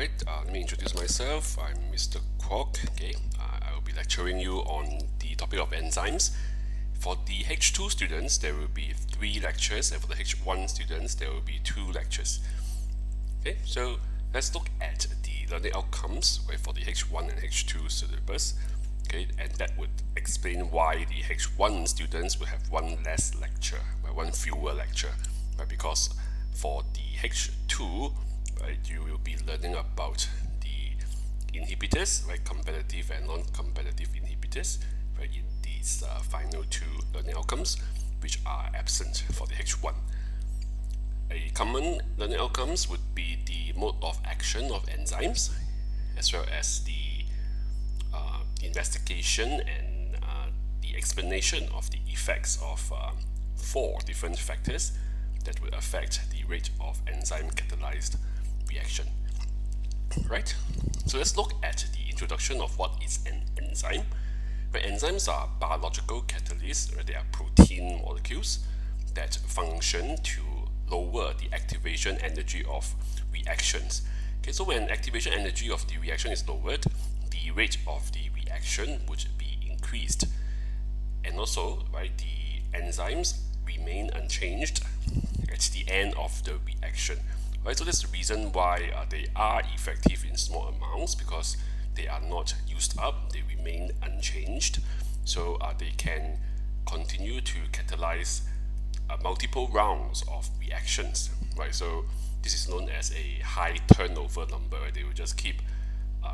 Alright, let me introduce myself. I'm Mr. Kwok. Okay, I will be lecturing you on the topic of enzymes. For the H2 students, there will be 3 lectures, and for the H1 students, there will be 2 lectures. Okay, so let's look at the learning outcomes for the H1 and H2 syllabus. Okay, and that would explain why the H1 students will have one less lecture, one fewer lecture, right? Because for the H2, right, you will be learning about the inhibitors, right, competitive and non-competitive inhibitors, right, in these final 2 learning outcomes, which are absent for the H1. A common learning outcomes would be the mode of action of enzymes, as well as the investigation and the explanation of the effects of 4 different factors that will affect the rate of enzyme catalyzed reaction. Right? So let's look at the introduction of what is an enzyme. Right, enzymes are biological catalysts, right? They are protein molecules that function to lower the activation energy of reactions. Okay, so when activation energy of the reaction is lowered, the rate of the reaction would be increased. And also, right, the enzymes remain unchanged at the end of the reaction. Right, so that's the reason why they are effective in small amounts, because they are not used up, they remain unchanged. So they can continue to catalyze multiple rounds of reactions. Right, so this is known as a high turnover number. Right? They will just keep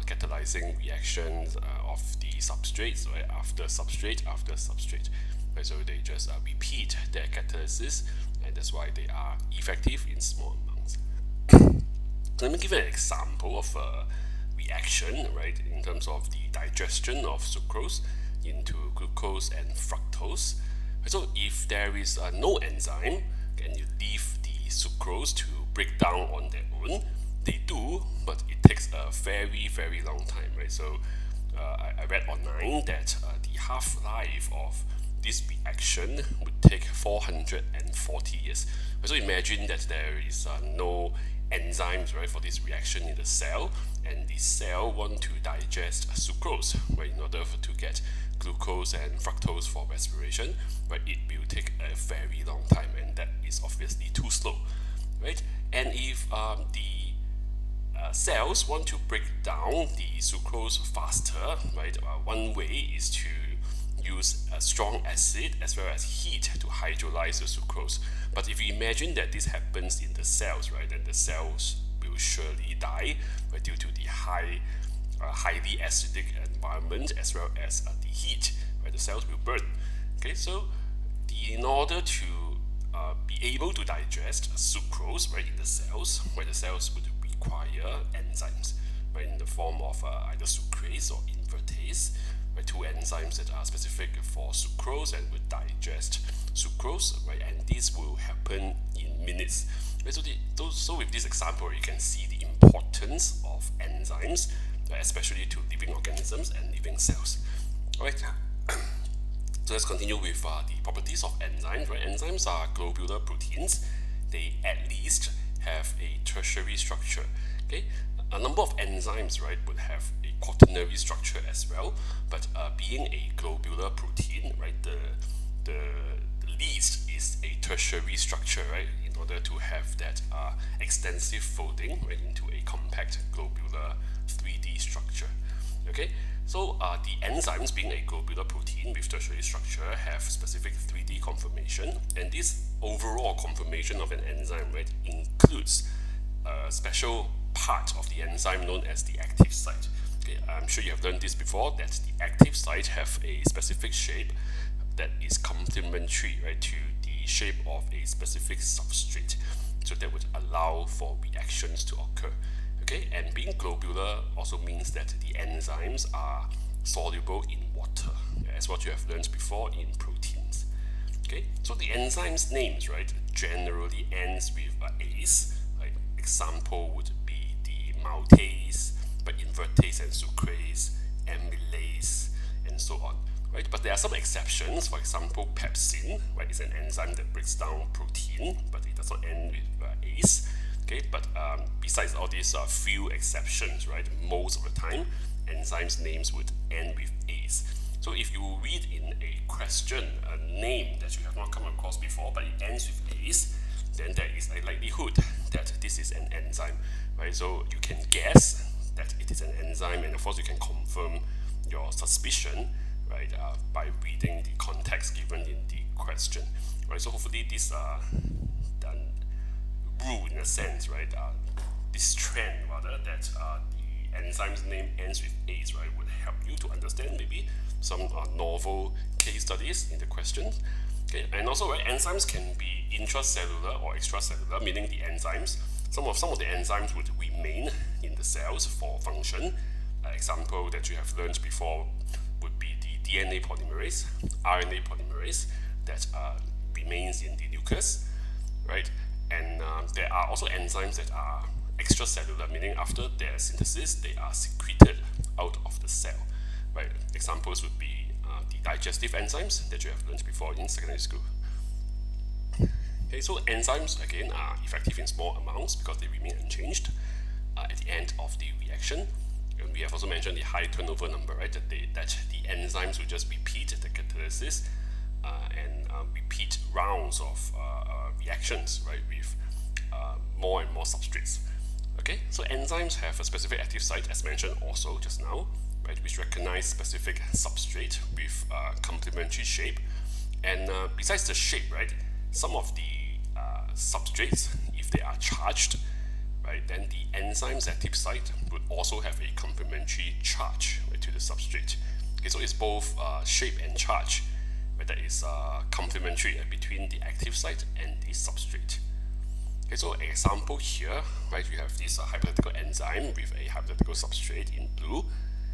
catalyzing reactions of the substrates, right, after substrate after substrate. Right, so they just repeat their catalysis, and that's why they are effective in small amounts. Let me give an example of a reaction, right, in terms of the digestion of sucrose into glucose and fructose. So if there is no enzyme and you leave the sucrose to break down on their own, they do, but it takes a very long time, right? So I read online that the half-life of this reaction would take 440 years. So imagine that there is no enzymes, right, for this reaction in the cell, and the cell want to digest sucrose, right, in order to get glucose and fructose for respiration, right? It will take a very long time, and that is obviously too slow, right? And if the cells want to break down the sucrose faster, right, one way is to use a strong acid as well as heat to hydrolyze the sucrose. But if you imagine that this happens in the cells, right, then the cells will surely die, right, due to the highly acidic environment as well as the heat, right, the cells will burn. Okay, so in order to be able to digest sucrose, right, in the cells, right, the cells would require enzymes, right, in the form of either sucrase or invertase, right, 2 enzymes that are specific for sucrose and would digest sucrose, right, and this will happen in minutes. Right, so with this example, you can see the importance of enzymes, especially to living organisms and living cells. Alright, so let's continue with the properties of enzymes. Right, enzymes are globular proteins. They at least have a tertiary structure. Okay, a number of enzymes, right, would have a quaternary structure as well, but being a globular protein, right, the least is a tertiary structure, right, in order to have that extensive folding, right, into a compact globular 3D structure. Okay, so the enzymes, being a globular protein with tertiary structure, have specific 3D conformation, and this overall conformation of an enzyme, right, includes a special part of the enzyme known as the active site. Okay, I'm sure you have learned this before, that the active site have a specific shape that is complementary, right, to the shape of a specific substrate, so that would allow for reactions to occur. Okay, and being globular also means that the enzymes are soluble in water, as what you have learned before in proteins. Okay, so the enzymes names, right, generally ends with ase. Like example would be the maltase, but invertase and sucrase, amylase, and so on. Right, but there are some exceptions. For example, pepsin, right, is an enzyme that breaks down protein, but it does not end with ase. Okay, but besides all these few exceptions, right, most of the time enzymes names would end with A's. So if you read in a question a name that you have not come across before but it ends with A's, then there is a likelihood that this is an enzyme, right? So you can guess that it is an enzyme, and of course you can confirm your suspicion, right, by reading the context given in the question, right? So hopefully this rule, in a sense, right, this trend rather that the enzyme's name ends with A's, right, would help you to understand maybe some novel case studies in the questions. Okay, and also, right, enzymes can be intracellular or extracellular, meaning the enzymes, some of the enzymes would remain in the cells for function. Example that you have learned before would be the DNA polymerase, RNA polymerase that remains in the nucleus, right? And there are also enzymes that are extracellular, meaning after their synthesis, they are secreted out of the cell, right? Examples would be the digestive enzymes that you have learned before in secondary school. Okay, so enzymes again are effective in small amounts because they remain unchanged at the end of the reaction. And we have also mentioned the high turnover number, right? That the enzymes will just repeat the catalysis and repeat rounds of reactions, right, with more and more substrates. Okay, so enzymes have a specific active site, as mentioned also just now, right, which recognize specific substrate with complementary shape. And besides the shape, right, some of the substrates, if they are charged, right, then the enzyme's active site would also have a complementary charge, right, to the substrate. Okay, so it's both shape and charge, right, that is complementary between the active site and the substrate. Okay, so example here, right, you have this hypothetical enzyme with a hypothetical substrate in blue.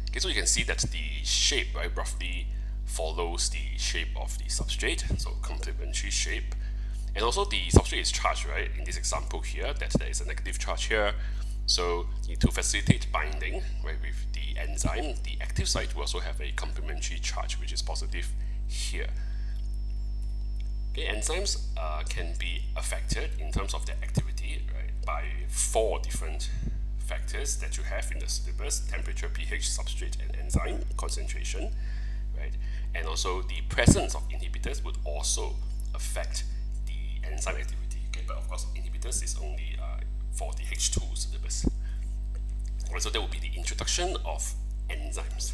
Okay, so you can see that the shape, right, roughly follows the shape of the substrate, so complementary shape. And also the substrate is charged, right, in this example here, that there is a negative charge here. So to facilitate binding, right, with the enzyme, the active site will also have a complementary charge, which is positive here. Okay, enzymes can be affected in terms of their activity, right, by 4 different factors that you have in the syllabus: temperature, pH, substrate, and enzyme concentration, right? And also the presence of inhibitors would also affect the enzyme activity. Okay, but of course inhibitors is only for the H2 syllabus. Right, so that would be the introduction of enzymes.